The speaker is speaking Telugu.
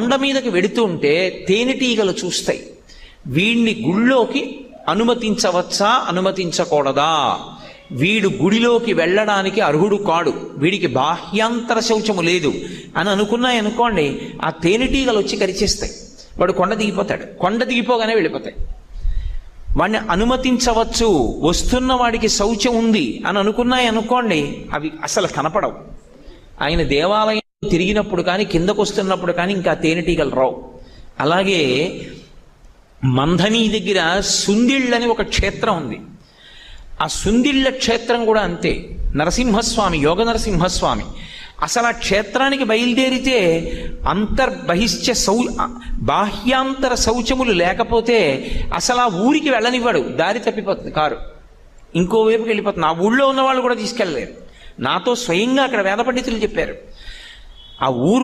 కొండ మీదకి వెడుతుంటే తేనెటీగలు చూస్తాయి, వీడిని గుళ్ళోకి అనుమతించవచ్చా అనుమతించకూడదా, వీడు గుడిలోకి వెళ్ళడానికి అర్హుడు కాడు, వీడికి బాహ్యాంతర శౌచము లేదు అని అనుకున్నాయనుకోండి, ఆ తేనెటీగలు వచ్చి కరిచేస్తాయి, వాడు కొండ దిగిపోతాడు, కొండ దిగిపోగానే వెళ్ళిపోతాయి. వాడిని అనుమతించవచ్చు, వస్తున్న వాడికి శౌచం ఉంది అని అనుకున్నాయనుకోండి, అవి అసలు కనపడవు. ఆయన దేవాలయం తిరిగినప్పుడు కానీ కిందకు వస్తున్నప్పుడు కానీ ఇంకా తేనెటీగలు రావు. అలాగే మంథని దగ్గర సుందిళ్ళని ఒక క్షేత్రం ఉంది. ఆ సుందిళ్ళ క్షేత్రం కూడా అంతే. నరసింహస్వామి, యోగ నరసింహస్వామి. అసలు ఆ క్షేత్రానికి బయలుదేరితే బాహ్యాంతర శౌచములు లేకపోతే అసలు ఆ ఊరికి వెళ్ళనివ్వడు, దారి తప్పిపోతుంది కారు, ఇంకోవైపుకి వెళ్ళిపోతుంది. ఆ ఊళ్ళో ఉన్న వాళ్ళు కూడా తీసుకెళ్ళలేరు. నాతో స్వయంగా అక్కడ వేద పండితులు చెప్పారు. ఆ ఊరు